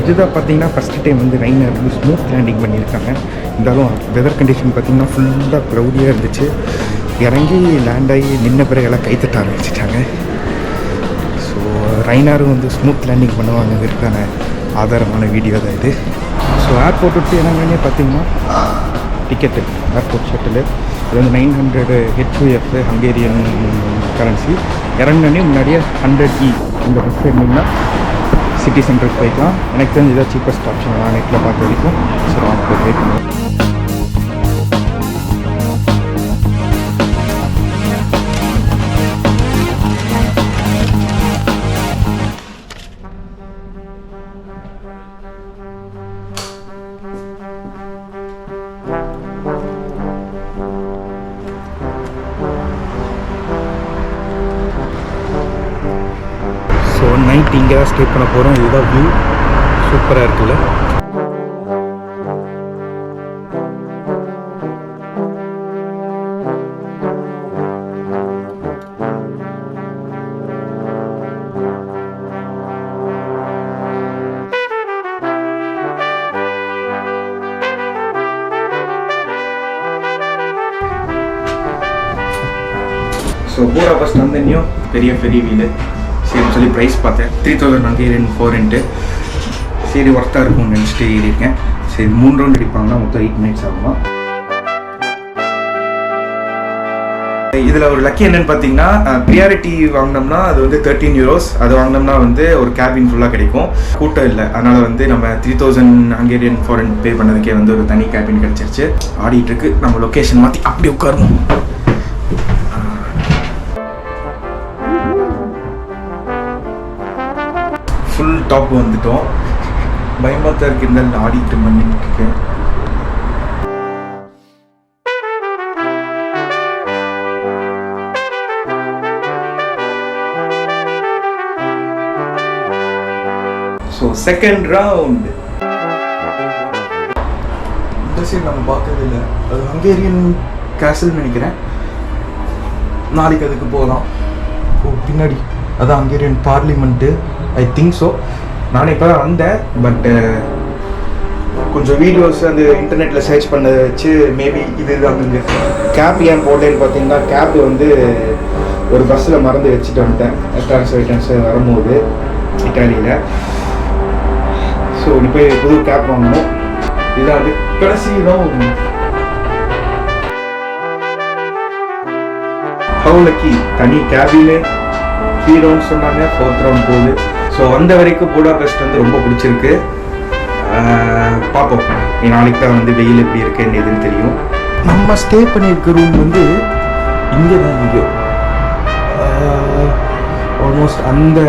இதுதான் பார்த்தீங்கன்னா first time வந்து ரைனர் வந்து ஸ்மூத் லேண்டிங் பண்ணியிருக்காங்க. இருந்தாலும் வெதர் கண்டிஷன் பார்த்திங்கன்னா ஃபுல்லாக க்ளவுடியாக இருந்துச்சு. இறங்கி லேண்ட் ஆகி நின்ன பிறகு எல்லாம் கைத்தட்ட ஆரம்பிச்சிட்டாங்க. ஸோ ரைனரும் வந்து ஸ்மூத் லேண்டிங் பண்ணுவாங்கிறதுக்கான ஆதாரமான வீடியோ தான் இது. ஸோ ஏர்போர்ட் விட்டு இறங்கனே பார்த்திங்கன்னா டிக்கெட்டு ஏர்போர்ட் ஷட்டில் இது வந்து 900 HUF ஹங்கேரியன் கரன்சி. இறங்கினே முன்னாடியே 100 இந்த பஸ் இருந்தீங்கன்னா சிட்டி சென்டருக்கு போய்க்கலாம். எனக்கு தெரிஞ்சு இதான் சீப்பஸ்ட் ஆப்ஷன் நான் நெட்டில் பார்த்த வரைக்கும். ஸோ அவங்க போய் வெயிட் பண்ணுவோம். ஸோ நைட் இங்கே தான் ஸ்டே பண்ண போகிறோம். இதுதான் வியூ, சூப்பராக இருக்குல்ல. ஸோ பூடாபெஸ்ட் வந்தேன்னையும் பெரிய ஃபெரி வீலு சரின்னு சொல்லி ப்ரைஸ் பார்த்தேன். 3000 சரி ஒர்த்தாக இருக்கும்னு நினச்சிட்டு ஏறியிருக்கேன். சரி 3 ரவுண்ட் அடிப்பாங்கன்னா மொத்தம் 8 மினிட்ஸ் ஆகுமா. இதில் ஒரு லக்கி என்னென்னு பார்த்தீங்கன்னா ப்ரியாரிட்டி வாங்கினோம்னா அது வந்து 13 euros. அது வாங்கினோம்னா வந்து ஒரு கேபின் ஃபுல்லாக கிடைக்கும். கூட்டம் இல்லை, அதனால் வந்து நம்ம 3000 பே பண்ணதுக்கே வந்து ஒரு தனி கேபின் கிடச்சிருச்சு. ஆடிட்டுருக்கு. நம்ம லொக்கேஷன் மாற்றி அப்படி உட்காருவோம். ஃபுல் டாப் வந்துட்டோம். பயமாக தான் இருக்கு, இருந்தாலும் ஆடிட்டு பண்ணிட்டு இருக்கேன். ஸோ செகண்ட் ரவுண்ட் இந்த சைடு நம்ம பார்க்கறது இல்லை. அது ஹங்கேரியன் கேசல் நினைக்கிறேன். நாளைக்கு அதுக்கு போகலாம். ஓ பின்னாடி அதான் Hungarian parliament, I think so. நானே இப்போ தான் வந்தேன். பட்டு கொஞ்சம் வீடியோஸ் அந்த இன்டர்நெட்டில் சர்ச் பண்ண வச்சு மேபி இது அங்கே கேப் ஏன் போட்டேன்னு பார்த்தீங்கன்னா கேப் வந்து ஒரு பஸ்ஸில் மறந்து வச்சுட்டு வந்துட்டேன் ரிட்டர்ன்ஸ் வரும்போது இட்டாலியில். ஸோ நீ போய் புது கேப் வாங்கணும். இதான் அது கடைசி தான். ஹவுலக்கி தனி கேபின்னு 3 ரவுண்ட் சொன்னாங்க, 4th ரவுண்ட் போகுது. ஸோ வந்த வரைக்கும் பூடாபெஸ்ட் வந்து ரொம்ப பிடிச்சிருக்கு. பார்ப்போம் நாளைக்கு தான் வந்து வெயில் எப்படி இருக்குன்னு எதுன்னு தெரியும். நம்ம ஸ்டே பண்ணியிருக்க ரூம் வந்து இங்கே தான் இங்கேயோ ஆல்மோஸ்ட் அங்கே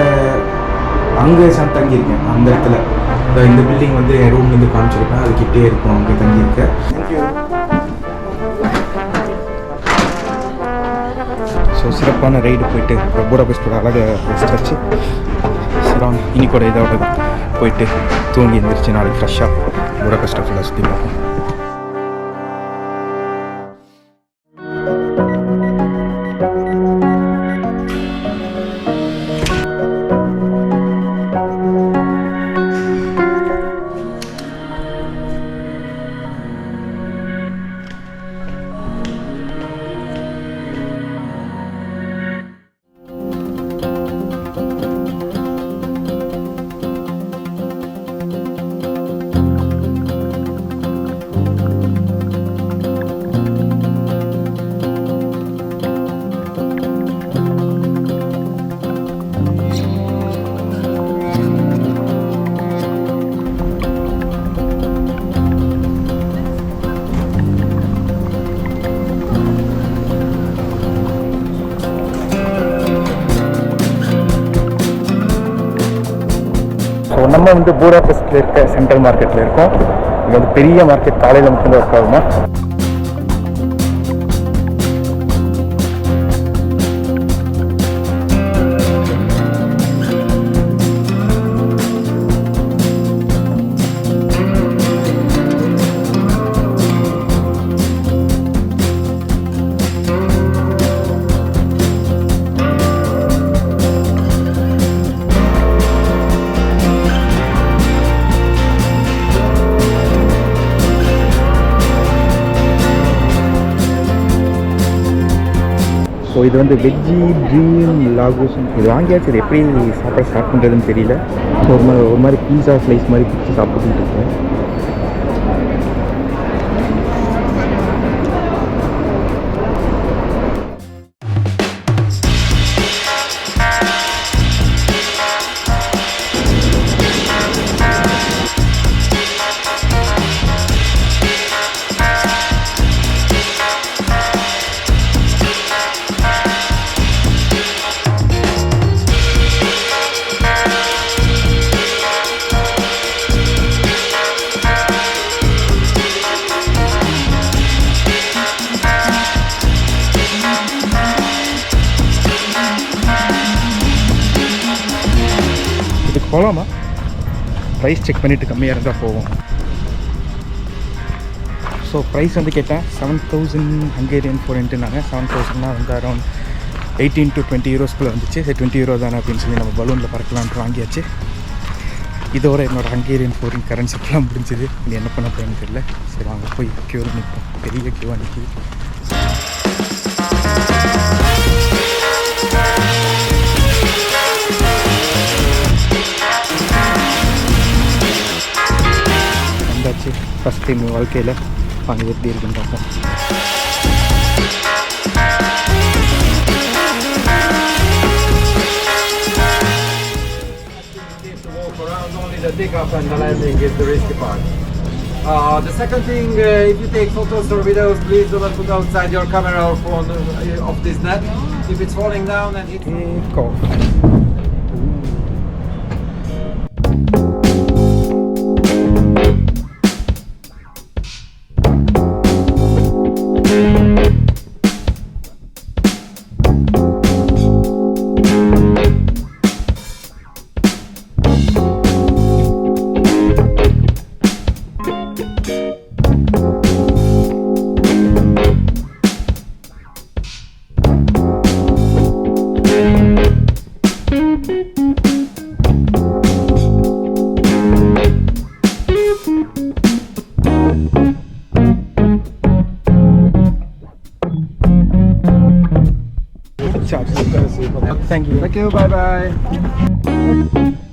தங்கியிருக்கேன். அந்த இடத்துல இந்த பில்டிங் வந்து என் ரூம்லேருந்து காமிச்சிருக்கேன். அதுக்கிட்டே இருக்கும், அங்கே தங்கியிருக்கேன். ஸோ சிறப்பான ரைடு போயிட்டு பூடாபெஸ்டோட அழகை ரசிச்சு சிறம் இன்னைக்கோட இதோட தான் போயிட்டு தூங்கி எழுந்திரிச்சு நாளைக்கு ஃப்ரெஷ்ஷாக பூடாபெஸ்ட்டை ஃபுல்லாக சுற்றி பார்ப்போம். நம்ம வந்து பூடாபெஸ்ட்டில் இருக்க சென்ட்ரல் மார்க்கெட்டில் இருக்கோம். இங்கே வந்து பெரிய மார்க்கெட் காலையில் மட்டும்தான் ஒர்க் ஆகுமா. இது வந்து வெஜ்ஜி ட்ரீம் லாகோஸ். இது வாங்கியாச்சு, இது எப்படி சாப்பிட ஸ்டார்ட் பண்ணுறதுன்னு தெரியல. ஒரு மாதிரி பீஸா ஸ்லைஸ் மாதிரி பிடிச்சி சாப்பிட்டுட்டு இருக்கேன். போகலாமா? ப்ரைஸ் செக் பண்ணிவிட்டு கம்மியாக இருந்தால் போவோம். ஸோ ப்ரைஸ் வந்து கேட்டேன் 7,000 ஹங்கேரியன் ஃபோரெண்ட்டுனாங்க. 7,000னா வந்து அரௌண்ட் 18 to 20 யூரோஸ்க்குள்ளே வந்துச்சு. சரி 20 யூரோ தானே அப்படின்னு சொல்லி நம்ம பலூனில் பறக்கலான்ட்டு வாங்கியாச்சு. இதோட என்னோடய ஹங்கேரியன் ஃபோரின் கரன்சிக்கெலாம் முடிஞ்சுது. இது என்ன பண்ண போகிறேன்னு தெரியல. சரி வாங்க போய் க்யூவில் நிற்போம். பெரிய க்யூவாக நிற்கிது. வந்தாச்சு. ஃபஸ்ட் டைம் வாழ்க்கையில் வாங்க எப்படி இருக்குன்னு பார்ப்போம். The takeoff and the landing is the risky part. The second thing, if you take photos or videos, please do not put outside your camera or phone of this net. If it's falling down and hits... Take off. Thank you. Thank you. Bye bye.